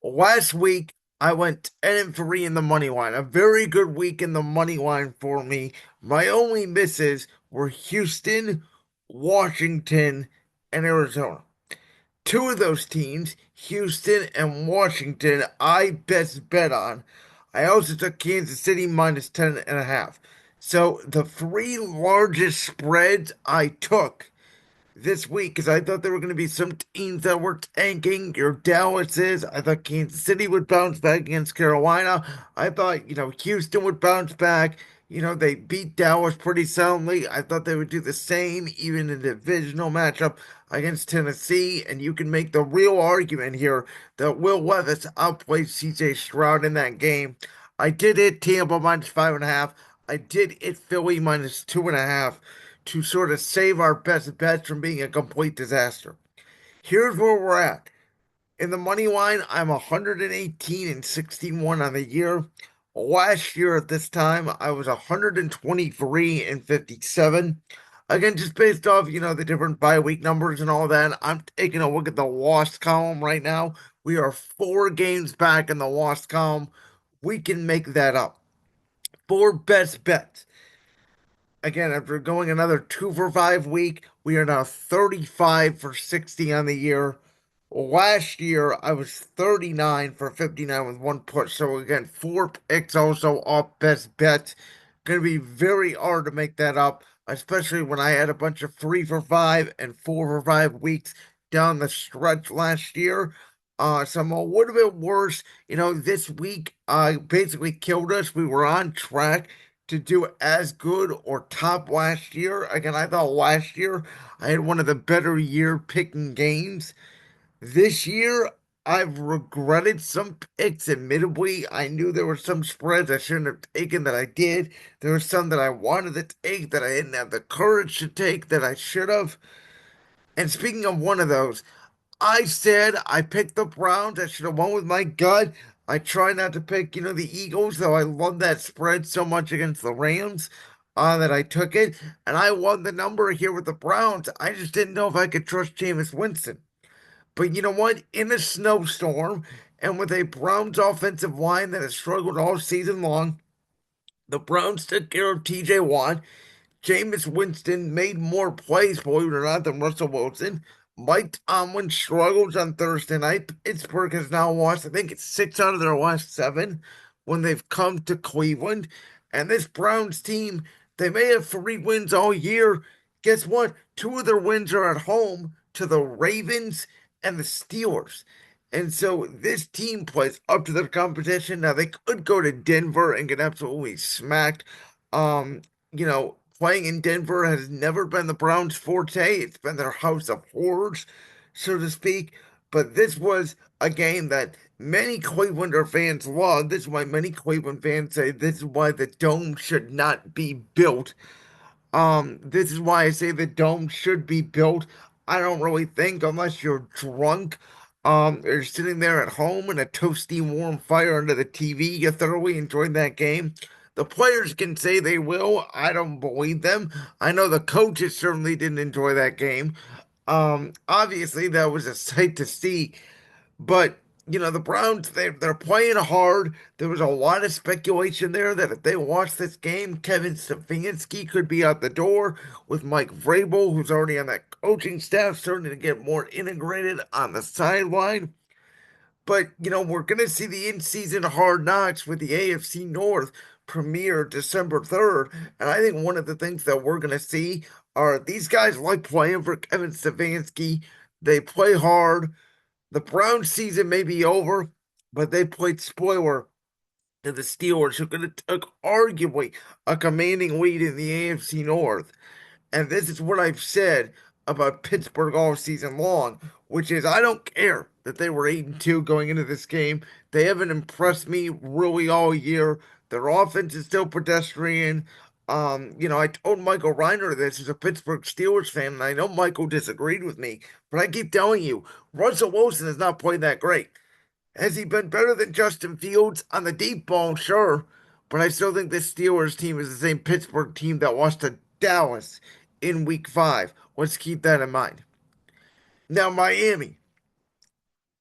Last week, I went 10-3 in the money line. A very good week in the money line for me. My only misses were Houston, Washington, and Arizona. Two of those teams, Houston and Washington, I best bet on. I also took Kansas City minus 10.5. So the three largest spreads I took this week because I thought there were going to be some teams that were tanking. Your Dallas is. I thought Kansas City would bounce back against Carolina. I thought, Houston would bounce back. They beat Dallas pretty soundly. I thought they would do the same, even in the divisional matchup against Tennessee. And you can make the real argument here that Will Levis outplayed CJ Stroud in that game. I did hit Tampa minus 5.5. I did hit Philly minus 2.5 to sort of save our best bets from being a complete disaster. Here's where we're at. In the money line, I'm 118 and 61 on the year. Last year at this time, I was 123 and 57. Again, just based off, the different bye week numbers and all that, I'm taking a look at the loss column right now. We are 4 games back in the loss column. We can make that up. Four best bets. Again, after going another 2 for 5 week, we are now 35 for 60 on the year. Last year, I was 39 for 59 with one push. So again, 4 picks also off best bets. Going to be very hard to make that up, especially when I had a bunch of 3 for 5 and 4 for 5 weeks down the stretch last year. So I'm a little bit worse. This week basically killed us. We were on track to do as good or top last year. Again, I thought last year I had one of the better year picking games. This year, I've regretted some picks. Admittedly, I knew there were some spreads I shouldn't have taken that I did. There were some that I wanted to take that I didn't have the courage to take that I should have. And speaking of one of those, I said I picked the Browns. I should have won with my gut. I try not to pick, the Eagles, though I love that spread so much against the Rams that I took it. And I won the number here with the Browns. I just didn't know if I could trust Jameis Winston. But you know what? In a snowstorm and with a Browns offensive line that has struggled all season long, the Browns took care of TJ Watt. Jameis Winston made more plays, believe it or not, than Russell Wilson. Mike Tomlin struggles on Thursday night. Pittsburgh has now lost, I think it's 6 out of their last 7 when they've come to Cleveland. And this Browns team, they may have 3 wins all year. Guess what? 2 of their wins are at home to the Ravens and the Steelers. And so this team plays up to their competition. Now they could go to Denver and get absolutely smacked. Playing in Denver has never been the Browns' forte. It's been their house of horrors, so to speak. But this was a game that many Clevelander fans love. This is why many Cleveland fans say this is why the dome should not be built. This is why I say the dome should be built. I don't really think unless you're drunk, or sitting there at home in a toasty warm fire under the TV, you thoroughly enjoyed that game. The players can say they will. I don't believe them. I know the coaches certainly didn't enjoy that game. Obviously that was a sight to see. But the Browns, they're playing hard. There was a lot of speculation there that if they watch this game, Kevin Stefanski could be out the door with Mike Vrabel, who's already on that coaching staff, starting to get more integrated on the sideline. But we're gonna see the in-season hard knocks with the AFC North premiere December 3rd. And I think one of the things that we're gonna see are these guys like playing for Kevin Stefanski. They play hard. The Browns season may be over, but they played spoiler to the Steelers, who could have took arguably a commanding lead in the AFC North. And this is what I've said about Pittsburgh all season long, which is I don't care that they were 8-2 going into this game. They haven't impressed me really all year. Their offense is still pedestrian. I told Michael Reiner this as a Pittsburgh Steelers fan, and I know Michael disagreed with me, but I keep telling you, Russell Wilson has not played that great. Has he been better than Justin Fields on the deep ball? Sure. But I still think this Steelers team is the same Pittsburgh team that lost to Dallas in week 5. Let's keep that in mind. Now, Miami.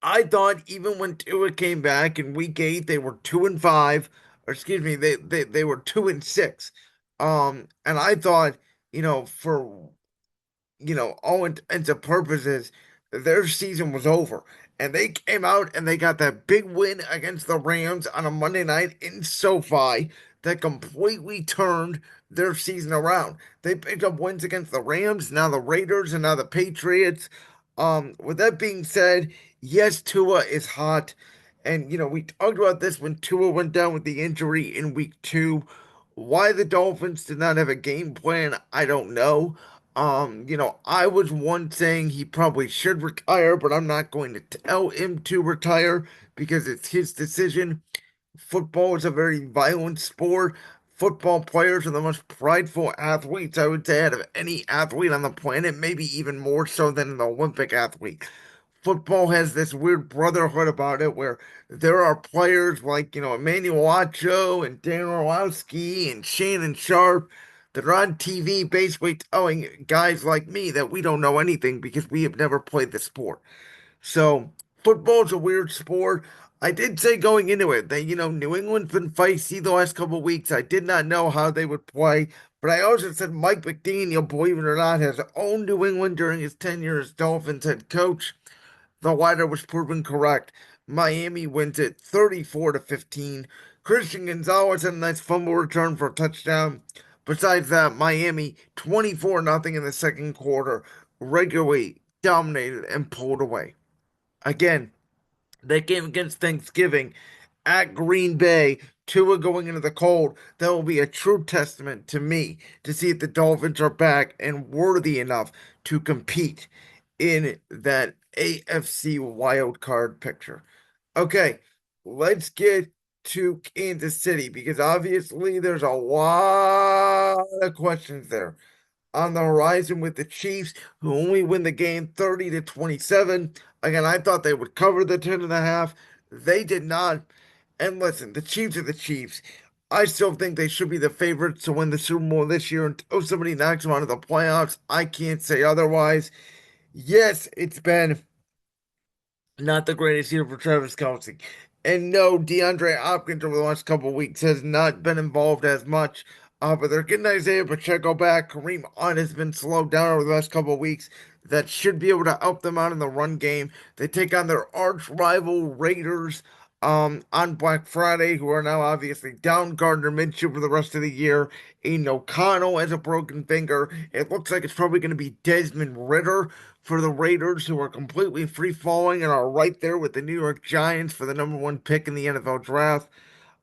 I thought even when Tua came back in week 8, they were 2-5, or excuse me, they were 2-6. And I thought, for all intents and purposes, their season was over. And they came out and they got that big win against the Rams on a Monday night in SoFi that completely turned their season around. They picked up wins against the Rams, now the Raiders, and now the Patriots. With that being said, yes, Tua is hot. And, we talked about this when Tua went down with the injury in week 2. Why the Dolphins did not have a game plan, I don't know. I was one saying he probably should retire, but I'm not going to tell him to retire because it's his decision. Football is a very violent sport. Football players are the most prideful athletes, I would say, out of any athlete on the planet, maybe even more so than an Olympic athlete. Football has this weird brotherhood about it where there are players like, Emmanuel Acho and Dan Orlowski and Shannon Sharp that are on TV basically telling guys like me that we don't know anything because we have never played the sport. So football's a weird sport. I did say going into it that, New England's been feisty the last couple of weeks. I did not know how they would play. But I also said Mike McDaniel, believe it or not, has owned New England during his tenure as Dolphins head coach. The latter was proven correct. Miami wins it 34-15. Christian Gonzalez had a nice fumble return for a touchdown. Besides that, Miami 24-0 in the second quarter, regularly dominated and pulled away. Again, that game against Thanksgiving at Green Bay, Tua going into the cold, that will be a true testament to me to see if the Dolphins are back and worthy enough to compete in that AFC wild card picture. Okay, let's get to Kansas City because obviously there's a lot of questions there on the horizon with the Chiefs, who only win the game 30-27. Again, I thought they would cover the 10.5. They did not. And listen, the Chiefs are the Chiefs. I still think they should be the favorites to win the Super Bowl this year until somebody knocks them out of the playoffs. I can't say otherwise. Yes, it's been not the greatest year for Travis Kelce. And no, DeAndre Hopkins over the last couple of weeks has not been involved as much. But they're getting Isaiah Pacheco back. Kareem Hunt has been slowed down over the last couple of weeks. That should be able to help them out in the run game. They take on their arch rival Raiders on Black Friday, who are now obviously down Gardner Minshew for the rest of the year. Aiden O'Connell has a broken finger. It looks like it's probably going to be Desmond Ridder for the Raiders, who are completely free falling and are right there with the New York Giants for the #1 pick in the NFL draft.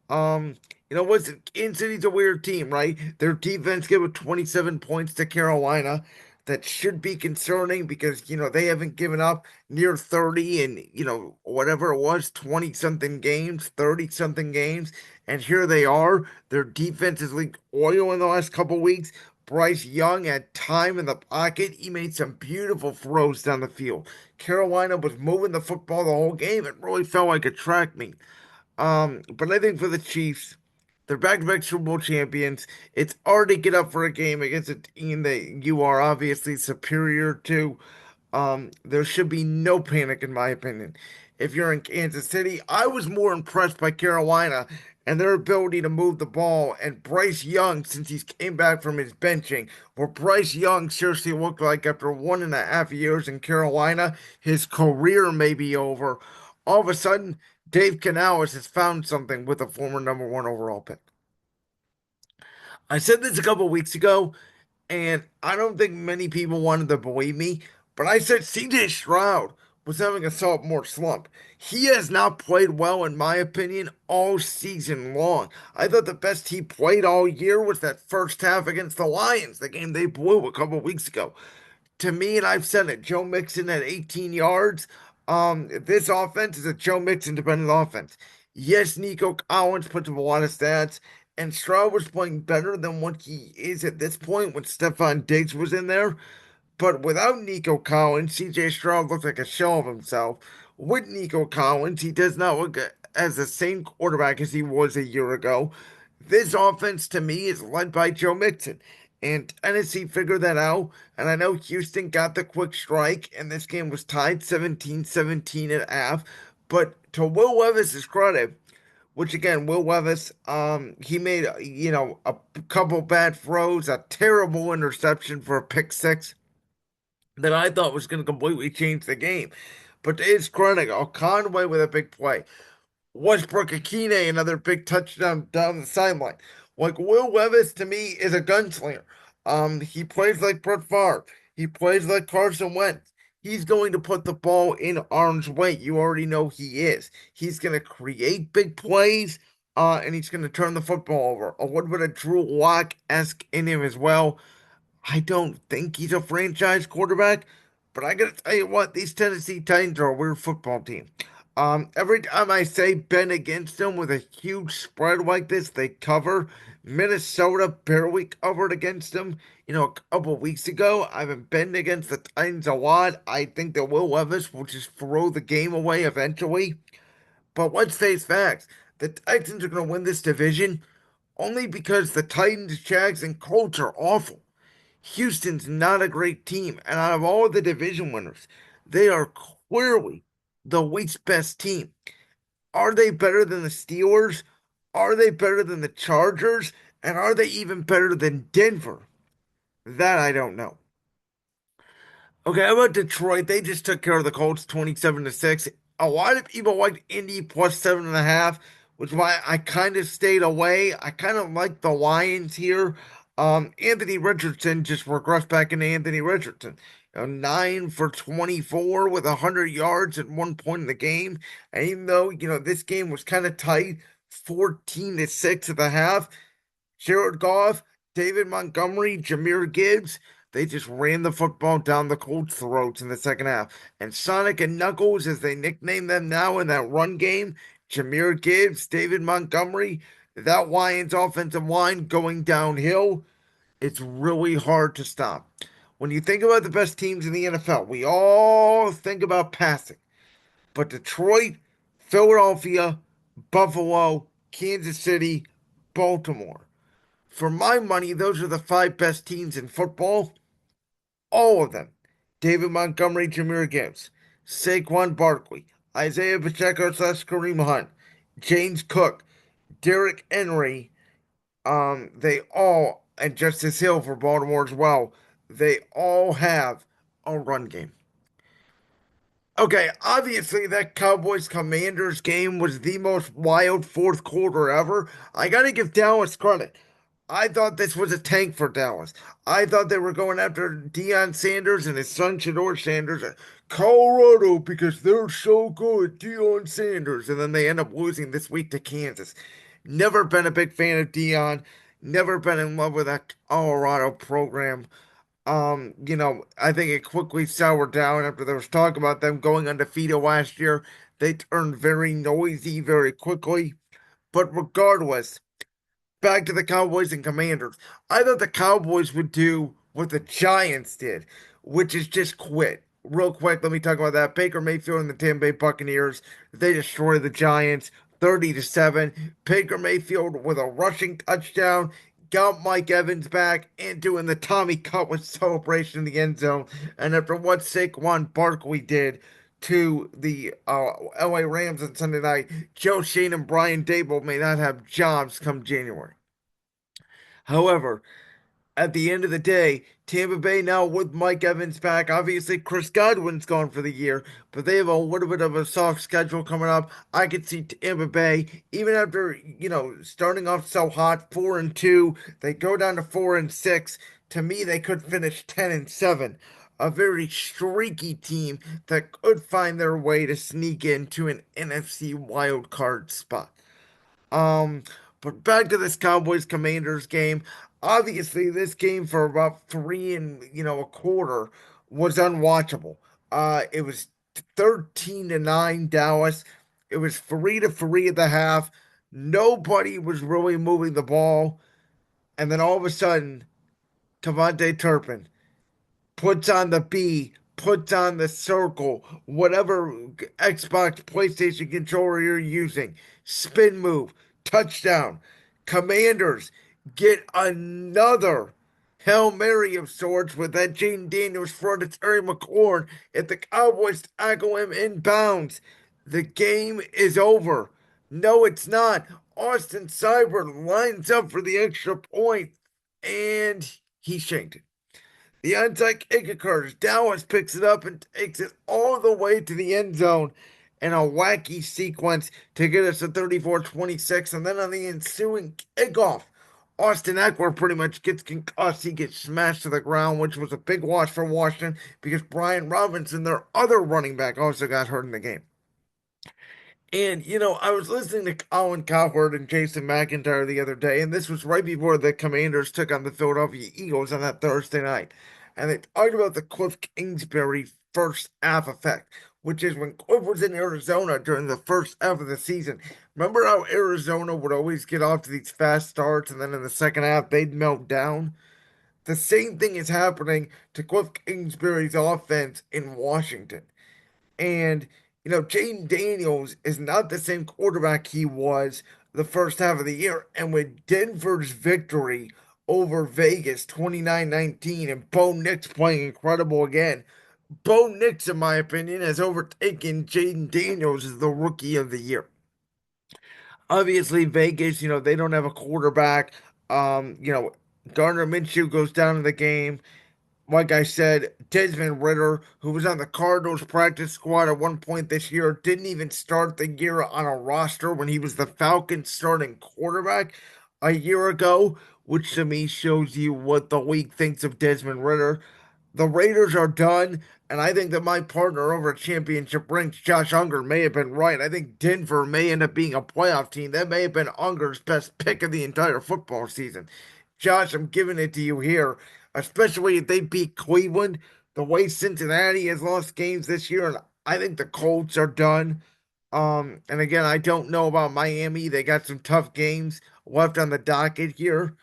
Um, what's Kansas City's a weird team, right? Their defense gave up 27 points to Carolina. That should be concerning because, they haven't given up near 30 and, whatever it was, 20 something games, 30 something games. And here they are. Their defense is leaked oil in the last couple weeks. Bryce Young had time in the pocket. He made some beautiful throws down the field. Carolina was moving the football the whole game. It really felt like a track meet. But I think for the Chiefs, they're back-to-back Super Bowl champions. It's hard to get up for a game against a team that you are obviously superior to. There should be no panic, in my opinion. If you're in Kansas City, I was more impressed by Carolina and their ability to move the ball. And Bryce Young, since he came back from his benching, where Bryce Young seriously looked like after 1.5 years in Carolina, his career may be over. All of a sudden, Dave Canales has found something with a former #1 overall pick. I said this a couple weeks ago, and I don't think many people wanted to believe me, but I said CJ Stroud was having a sophomore slump. He has not played well, in my opinion, all season long. I thought the best he played all year was that first half against the Lions, the game they blew a couple weeks ago. To me, and I've said it, Joe Mixon at 18 yards. This offense is a Joe Mixon dependent offense. Yes, Nico Collins puts up a lot of stats, and Stroud was playing better than what he is at this point when Stephon Diggs was in there. But without Nico Collins, CJ Stroud looks like a shell of himself. With Nico Collins, he does not look as the same quarterback as he was a year ago. This offense, to me, is led by Joe Mixon. And Tennessee figured that out. And I know Houston got the quick strike, and this game was tied 17-17 at half. But to Will Levis's credit, which again, Will Levis, he made a couple bad throws, a terrible interception for a pick six that I thought was going to completely change the game. But to his credit, Conway with a big play. Westbrook Akine, another big touchdown down the sideline. Like Will Levis to me is a gunslinger. He plays like Brett Favre. He plays like Carson Wentz. He's going to put the ball in arm's way. You already know he is. He's going to create big plays, and he's going to turn the football over. A little bit of Drew Lock-esque in him as well. I don't think he's a franchise quarterback, but I gotta tell you what, these Tennessee Titans are a weird football team. Every time I say bet against them with a huge spread like this, they cover. Minnesota barely covered against them. A couple weeks ago, I've been betting against the Titans a lot. I think that Will Levis will just throw the game away eventually. But let's face facts. The Titans are going to win this division only because the Titans, Jags, and Colts are awful. Houston's not a great team, and out of all the division winners, they are clearly the least best team. Are they better than the Steelers? Are they better than the Chargers? And are they even better than Denver? That I don't know. Okay, how about Detroit? They just took care of the Colts 27-6. A lot of people liked Indy plus 7.5, which is why I kind of stayed away. I kind of like the Lions here. Anthony Richardson just regressed back into Anthony Richardson. 9 for 24 with 100 yards at one point in the game. And even though, this game was kind of tight, 14-6 at the half, Jared Goff, David Montgomery, Jahmyr Gibbs, they just ran the football down the Colts' throats in the second half. And Sonic and Knuckles, as they nickname them now in that run game, Jahmyr Gibbs, David Montgomery, that Lions offensive line going downhill, it's really hard to stop. When you think about the best teams in the NFL, we all think about passing. But Detroit, Philadelphia, Buffalo, Kansas City, Baltimore. For my money, those are the five best teams in football. All of them. David Montgomery, Jahmyr Gibbs, Saquon Barkley, Isaiah Pacheco / Kareem Hunt, James Cook, Derrick Henry, they all, and Justice Hill for Baltimore as well, they all have a run game. Okay, obviously that Cowboys Commanders game was the most wild fourth quarter ever. I gotta give Dallas credit. I thought this was a tank for Dallas. I thought they were going after Deion Sanders and his son Shador Sanders at Colorado because they're so good, Deion Sanders. And then they end up losing this week to Kansas. Never been a big fan of Deion. Never been in love with that Colorado program. I think it quickly soured down after there was talk about them going undefeated last year. They turned very noisy very quickly. But regardless, back to the Cowboys and Commanders. I thought the Cowboys would do what the Giants did, which is just quit. Real quick, let me talk about that. Baker Mayfield and the Tampa Bay Buccaneers, they destroyed the Giants 30-7. Baker Mayfield with a rushing touchdown, got Mike Evans back and doing the Tommy Cutler celebration in the end zone. And after what Saquon Barkley did to the LA Rams on Sunday night, Joe Shane and Brian Dable may not have jobs come January. However, at the end of the day, Tampa Bay now with Mike Evans back. Obviously, Chris Godwin's gone for the year, but they have a little bit of a soft schedule coming up. I could see Tampa Bay, even after, starting off so hot, 4-2, they go down to 4-6. To me, they could finish 10-7. A very streaky team that could find their way to sneak into an NFC wild card spot. Um, but back to this Cowboys Commanders game. Obviously, this game for about three and a quarter was unwatchable. It was 13-9 Dallas. It was 3-3 at the half. Nobody was really moving the ball, and then all of a sudden, Devontae Turpin puts on the B, puts on the circle, whatever Xbox, PlayStation controller you're using, spin move, touchdown. Commanders get another Hail Mary of sorts with that Jaden Daniels front to Terry McLaurin if the Cowboys tackle him inbounds. The game is over. No, it's not. Austin Seibert lines up for the extra point, and he shanked it. The onside kick occurs. Dallas picks it up and takes it all the way to the end zone in a wacky sequence to get us to 34-26. And then on the ensuing kickoff, Austin Eckler pretty much gets concussed. He gets smashed to the ground, which was a big loss for Washington because Brian Robinson, their other running back, also got hurt in the game. And, I was listening to Colin Cowherd and Jason McIntyre the other day, and this was right before the Commanders took on the Philadelphia Eagles on that Thursday night. And they talked about the Cliff Kingsbury first half effect, which is when Cliff was in Arizona during the first half of the season. Remember how Arizona would always get off to these fast starts, and then in the second half, they'd melt down? The same thing is happening to Cliff Kingsbury's offense in Washington. And, Jaden Daniels is not the same quarterback he was the first half of the year. And with Denver's victory over Vegas 29-19 and Bo Nix playing incredible again, Bo Nix, in my opinion, has overtaken Jaden Daniels as the rookie of the year. Obviously, Vegas, they don't have a quarterback. Gardner Minshew goes down in the game. Like I said, Desmond Ritter, who was on the Cardinals practice squad at one point this year, didn't even start the year on a roster when he was the Falcons starting quarterback a year ago, which to me shows you what the league thinks of Desmond Ritter. The Raiders are done, and I think that my partner over at Championship Ranks, Josh Unger, may have been right. I think Denver may end up being a playoff team. That may have been Unger's best pick of the entire football season. Josh, I'm giving it to you here, especially if they beat Cleveland the way Cincinnati has lost games this year, and I think the Colts are done. And again, I don't know about Miami. They got some tough games left on the docket here.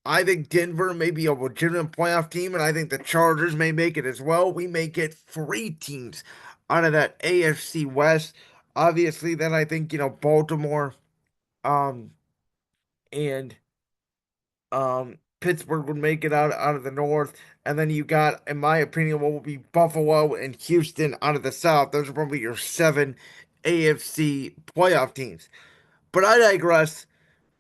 I think Denver may be a legitimate playoff team, and I think the Chargers may make it as well. We may get three teams out of that AFC West. Obviously, then I think, Baltimore, um, and Pittsburgh would make it out of the North, and then you got, in my opinion, what will be Buffalo and Houston out of the South. Those are probably your seven AFC playoff teams. But I digress.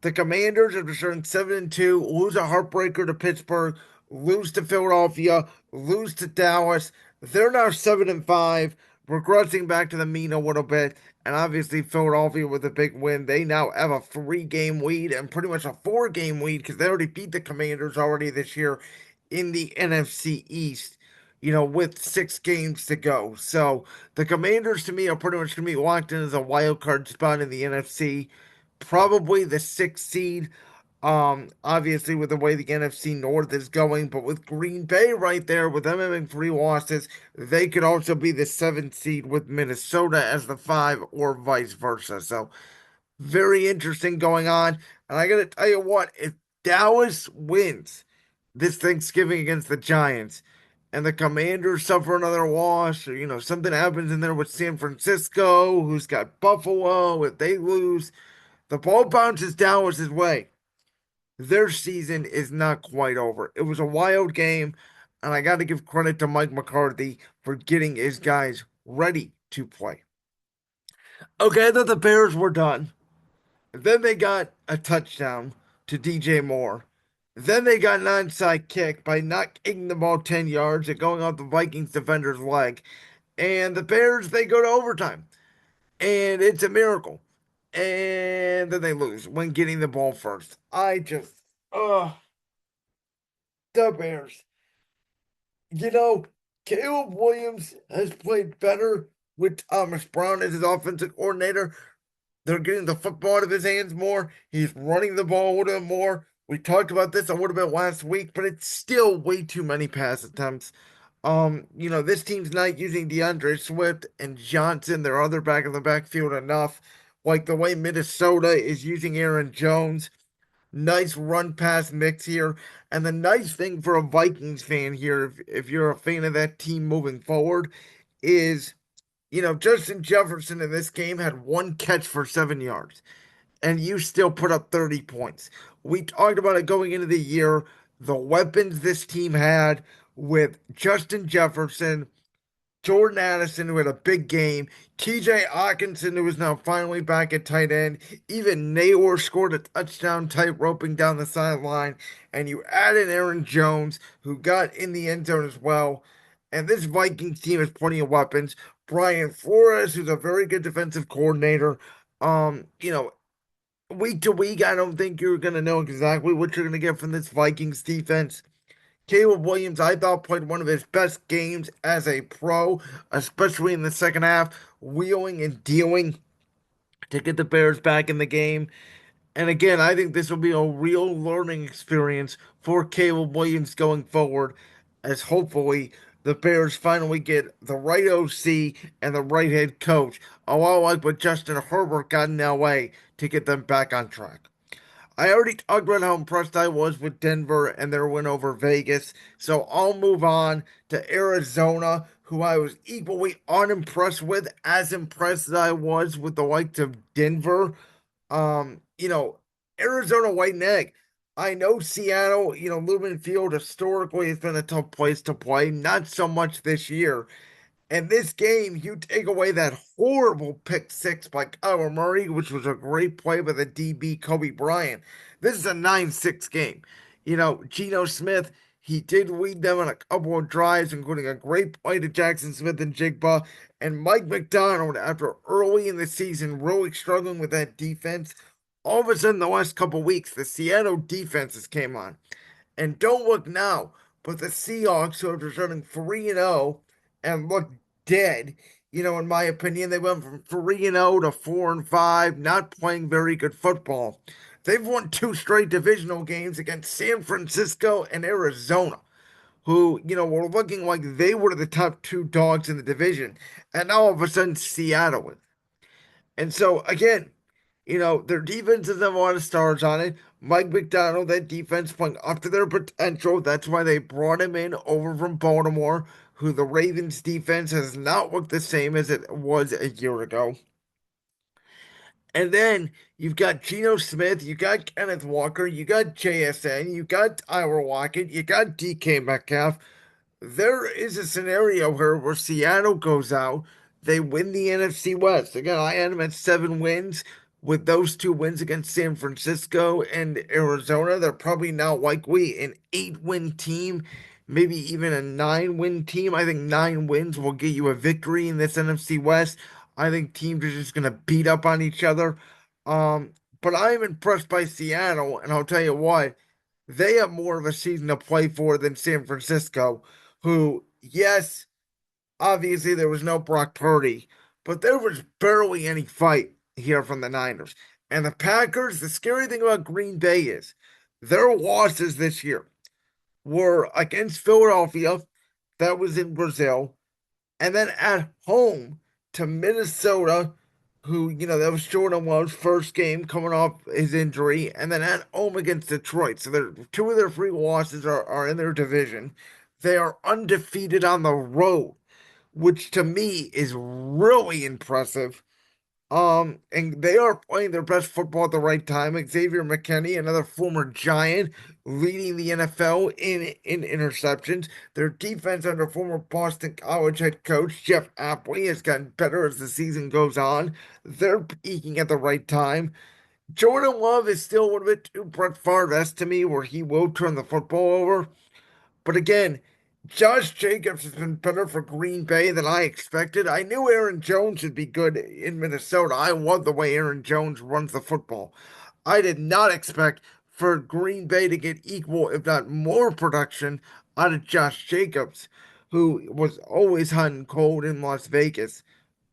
The Commanders have returned 7-2, lose a heartbreaker to Pittsburgh, lose to Philadelphia, lose to Dallas. They're now 7-5, regressing back to the mean a little bit. And obviously, Philadelphia with a big win. They now have a 3-game lead and pretty much a 4-game lead because they already beat the Commanders already this year in the NFC East, with 6 games to go. So the Commanders to me are pretty much going to be locked in as a wild card spot in the NFC, probably the sixth seed. Obviously, with the way the NFC North is going, but with Green Bay right there, with them having 3 losses, they could also be the seventh seed with Minnesota as the five, or vice versa. So, very interesting going on. And I got to tell you what, if Dallas wins this Thanksgiving against the Giants, and the Commanders suffer another loss, or something happens in there with San Francisco, who's got Buffalo, if they lose, the ball bounces Dallas's way. Their season is not quite over. It was a wild game, and I got to give credit to Mike McCarthy for getting his guys ready to play. Okay, I thought the Bears were done. Then they got a touchdown to DJ Moore. Then they got an onside kick by not kicking the ball 10 yards and going off the Vikings defender's leg. And the Bears, they go to overtime. And it's a miracle. And then they lose when getting the ball first. The Bears. Caleb Williams has played better with Thomas Brown as his offensive coordinator. They're getting the football out of his hands more. He's running the ball a little bit more. We talked about this a little bit last week, but it's still way too many pass attempts. This team's not using DeAndre Swift and Johnson, their other back in the backfield, enough. Like the way Minnesota is using Aaron Jones. Nice run pass mix here. And the nice thing for a Vikings fan here, if you're a fan of that team moving forward, is, Justin Jefferson in this game had 1 catch for 7 yards, and you still put up 30 points. We talked about it going into the year. the weapons this team had with Justin Jefferson, Jordan Addison, who had a big game, TJ Hawkinson, who is now finally back at tight end, even Naylor scored a touchdown tight roping down the sideline, and you add in Aaron Jones, who got in the end zone as well. And this Vikings team has plenty of weapons. Brian Flores, who's a very good defensive coordinator. Week to week, I don't think you're going to know exactly what you're going to get from this Vikings defense. Caleb Williams, I thought, played one of his best games as a pro, especially in the second half, wheeling and dealing to get the Bears back in the game. And again, I think this will be a real learning experience for Caleb Williams going forward, as hopefully the Bears finally get the right OC and the right head coach, a lot like what Justin Herbert got in LA to get them back on track. I already talked about how impressed I was with Denver and their win over Vegas, so I'll move on to Arizona, who I was equally unimpressed with, as impressed as I was with the likes of Denver. Um, you know, Arizona White and Egg. I know Seattle, Lumen Field historically has been a tough place to play, not so much this year. And this game, you take away that horrible pick six by Kyler Murray, which was a great play by the DB Kobe Bryant. This is a 9-6 game. Geno Smith, he did lead them on a couple of drives, including a great play to Jackson Smith and Jigba. And Mike McDonald, after early in the season, really struggling with that defense. All of a sudden, the last couple of weeks, the Seattle defenses came on. And don't look now, but the Seahawks, who are returning 3-0 and look dead, in my opinion, they went from 3-0 to 4-5, not playing very good football. They've won two straight divisional games against San Francisco and Arizona, who, were looking like they were the top two dogs in the division. And now all of a sudden, Seattle is. And so, again, their defense has a lot of stars on it. Mike McDonald, that defense playing up to their potential. That's why they brought him in over from Baltimore, who the Ravens defense has not looked the same as it was a year ago. And then you've got Geno Smith, you got Kenneth Walker, you got JSN, you got Tyler Lockett, you got DK Metcalf. There is a scenario where Seattle goes out, they win the NFC West. Again, I had them at 7 wins. With those 2 wins against San Francisco and Arizona, they're probably now likely an 8-win team, maybe even a 9-win team. I think 9 wins will get you a victory in this NFC West. I think teams are just going to beat up on each other. But I'm impressed by Seattle, and I'll tell you what, they have more of a season to play for than San Francisco, who, yes, obviously there was no Brock Purdy, but there was barely any fight here from the Niners. And the Packers, the scary thing about Green Bay is their losses this year were against Philadelphia, that was in Brazil, and then at home to Minnesota, who, that was Jordan Love's first game coming off his injury, and then at home against Detroit. So two of their three losses are in their division. They are undefeated on the road, which to me is really impressive. And they are playing their best football at the right time. Xavier McKinney, another former Giant, leading the NFL in interceptions. Their defense under former Boston College head coach Jeff Apley has gotten better as the season goes on. They're peaking at the right time. Jordan Love is still a little bit too Brett Favre-esque to me, where he will turn the football over. But again, Josh Jacobs has been better for Green Bay than I expected. I knew Aaron Jones would be good in Minnesota. I love the way Aaron Jones runs the football. I did not expect for Green Bay to get equal, if not more, production out of Josh Jacobs, who was always hot and cold in Las Vegas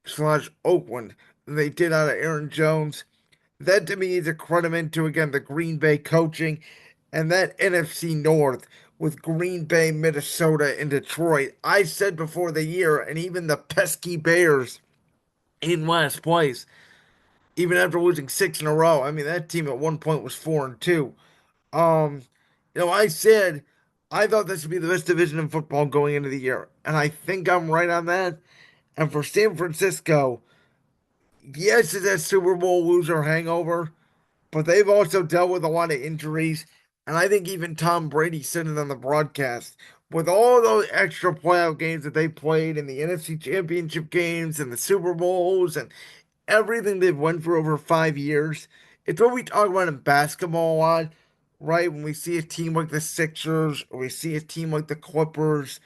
slash Oakland. They did out of Aaron Jones. That to me is a credit to, again, the Green Bay coaching and that NFC North with Green Bay, Minnesota, and Detroit. I said before the year, and even the pesky Bears in last place, even after losing six in a row. I mean, that team at one point was 4-2. Um, I said I thought this would be the best division in football going into the year, and I think I'm right on that. And for San Francisco, yes, it's a Super Bowl loser hangover, but they've also dealt with a lot of injuries. And I think even Tom Brady said it on the broadcast. With all those extra playoff games that they played and the NFC Championship games and the Super Bowls and everything they've went for over 5 years, it's what we talk about in basketball a lot, right? When we see a team like the Sixers or we see a team like the Clippers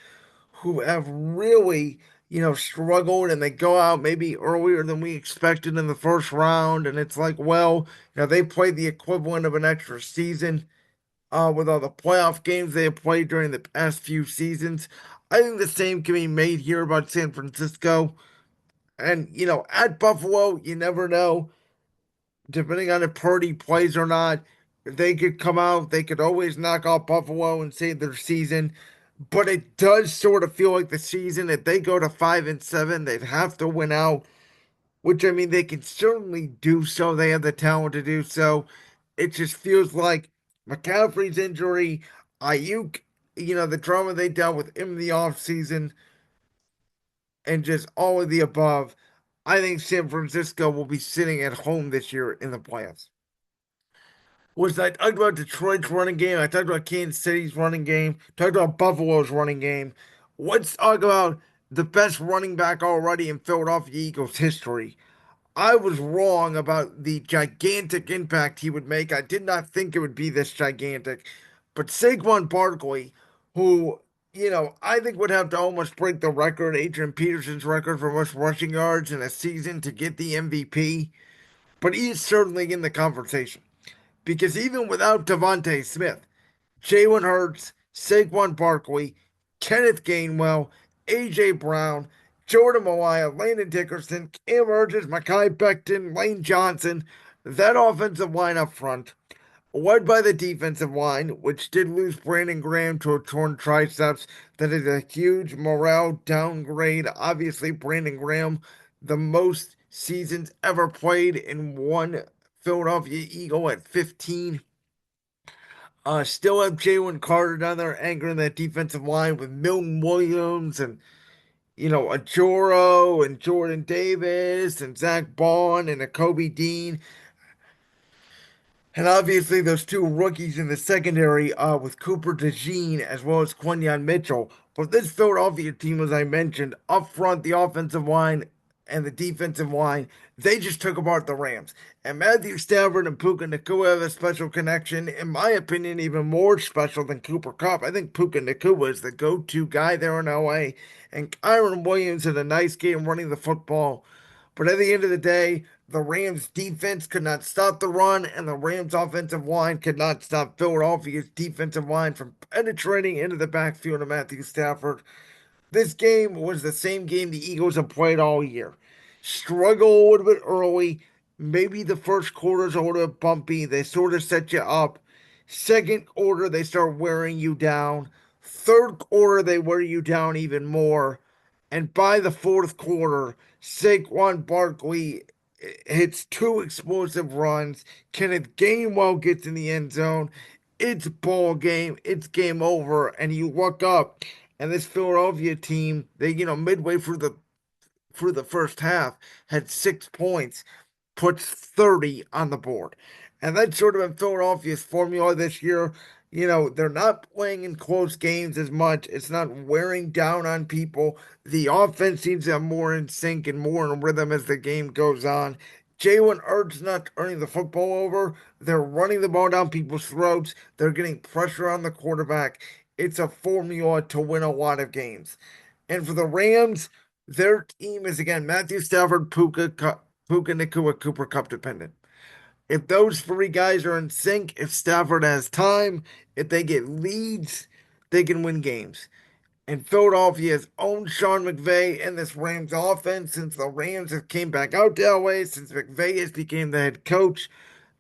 who have really, struggled and they go out maybe earlier than we expected in the first round. And it's like, well, they played the equivalent of an extra season with all the playoff games they have played during the past few seasons. I think the same can be made here about San Francisco. And, at Buffalo, you never know. Depending on if Purdy plays or not, they could come out, they could always knock off Buffalo and save their season. But it does sort of feel like the season, if they go to 5-7, they'd have to win out, which I mean, they can certainly do so. They have the talent to do so. It just feels like McCaffrey's injury, Ayuk, the drama they dealt with him in the offseason, and just all of the above. I think San Francisco will be sitting at home this year in the playoffs. Was I talked about Detroit's running game? I talked about Kansas City's running game. Talked about Buffalo's running game. Let's talk about the best running back already in Philadelphia Eagles history. I was wrong about the gigantic impact he would make. I did not think it would be this gigantic. But Saquon Barkley, who, I think would have to almost break the record, Adrian Peterson's record for most rushing yards in a season to get the MVP. But he is certainly in the conversation. Because even without Devontae Smith, Jalen Hurts, Saquon Barkley, Kenneth Gainwell, A.J. Brown, Jordan Malaya, Landon Dickerson, Cam Urgis, Mekhi Becton, Lane Johnson, that offensive line up front, led by the defensive line, which did lose Brandon Graham to a torn triceps. That is a huge morale downgrade. Obviously, Brandon Graham, the most seasons ever played in one Philadelphia Eagle at 15. Still have Jalen Carter down there anchoring that defensive line with Milton Williams and, Ajoro and Jordan Davis and Zach Bond and a Kobe Dean. And obviously, those two rookies in the secondary with Cooper DeJean as well as Quinyon Mitchell. But this Philadelphia team, as I mentioned, up front, the offensive line and the defensive line, they just took apart the Rams. And Matthew Stafford and Puka Nacua have a special connection. In my opinion, even more special than Cooper Kupp. I think Puka Nacua is the go-to guy there in LA. And Kyron Williams had a nice game running the football. But at the end of the day, the Rams defense could not stop the run, and the Rams offensive line could not stop Philadelphia's defensive line from penetrating into the backfield of Matthew Stafford. This game was the same game the Eagles have played all year. Struggle a little bit early. Maybe the first quarter's a little bit bumpy. They sort of set you up. Second quarter, they start wearing you down. Third quarter, they wear you down even more. And by the fourth quarter, Saquon Barkley hits two explosive runs. Kenneth Gainwell gets in the end zone. It's ball game. It's game over. And you look up, and this Philadelphia team, they midway through the first half had 6 points, puts 30 on the board. And that's sort of been Philadelphia's formula this year. They're not playing in close games as much. It's not wearing down on people. The offense seems to have more in sync and more in rhythm as the game goes on. Jalen Hurts not turning the football over. They're running the ball down people's throats. They're getting pressure on the quarterback. It's a formula to win a lot of games. And for the Rams, their team is again Matthew Stafford, Puka Nacua, Cooper Kupp dependent. If those three guys are in sync, if Stafford has time, if they get leads, they can win games. And Philadelphia has owned Sean McVay and this Rams offense since the Rams have came back out to LA, since McVay has became the head coach.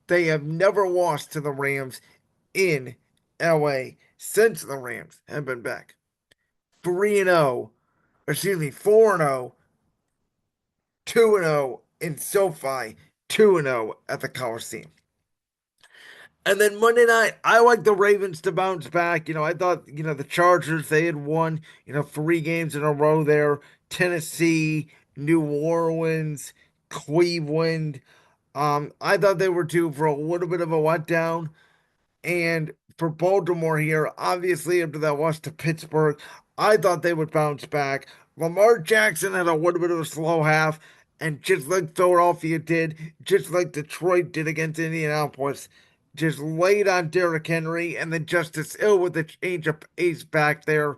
They have never lost to the Rams in LA since the Rams have been back. 3-0, excuse me, 4-0, 2-0 in SoFi, 2-0 at the Coliseum. And then Monday night, I like the Ravens to bounce back. I thought, the Chargers, they had won, 3 games in a row there. Tennessee, New Orleans, Cleveland. I thought they were due for a little bit of a letdown. And for Baltimore here. Obviously, after that loss to Pittsburgh, I thought they would bounce back. Lamar Jackson had a little bit of a slow half, and just like Philadelphia did, just like Detroit did against Indianapolis, just laid on Derrick Henry, and then Justice Hill with the change of pace back there.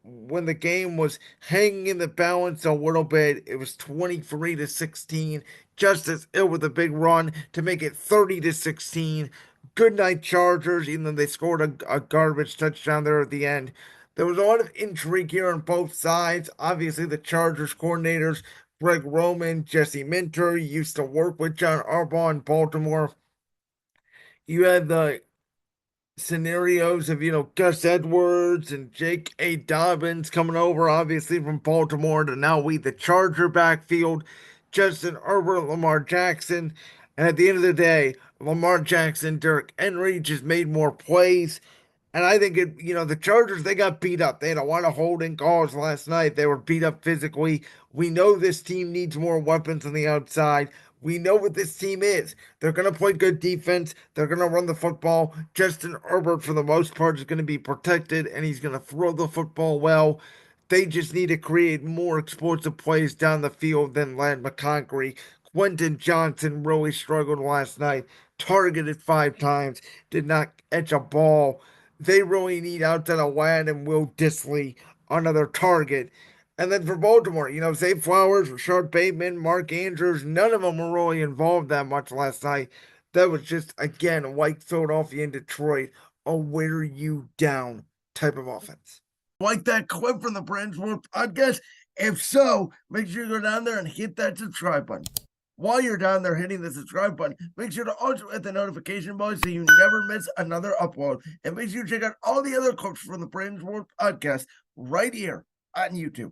When the game was hanging in the balance a little bit, it was 23-16. Justice Hill with a big run to make it 30-16. Good night, Chargers, even though they scored a garbage touchdown there at the end. There was a lot of intrigue here on both sides. Obviously, the Chargers coordinators, Greg Roman, Jesse Minter, used to work with John Harbaugh in Baltimore. You had the scenarios of, Gus Edwards and Jake A. Dobbins coming over, obviously, from Baltimore to now lead the Charger backfield. Justin Herbert, Lamar Jackson. And at the end of the day, Lamar Jackson, Derrick Henry just made more plays. And I think the Chargers, they got beat up. They had a lot of holding calls last night. They were beat up physically. We know this team needs more weapons on the outside. We know what this team is. They're going to play good defense. They're going to run the football. Justin Herbert, for the most part, is going to be protected, and he's going to throw the football well. They just need to create more explosive plays down the field than Lad McConkey. Quentin Johnson really struggled last night. Targeted 5 times. Did not catch a ball. They really need outside of Ladd and Will Dissly another target. And then for Baltimore, Zay Flowers, Rashard Bateman, Mark Andrews, none of them were really involved that much last night. That was just, again, like Philadelphia and Detroit, a wear you down type of offense. Like that clip from the Bridgewater podcast? If so, make sure you go down there and hit that subscribe button. While you're down there hitting the subscribe button, make sure to also hit the notification bell so you never miss another upload. And make sure you check out all the other clips from the Bridgewater podcast right here on YouTube.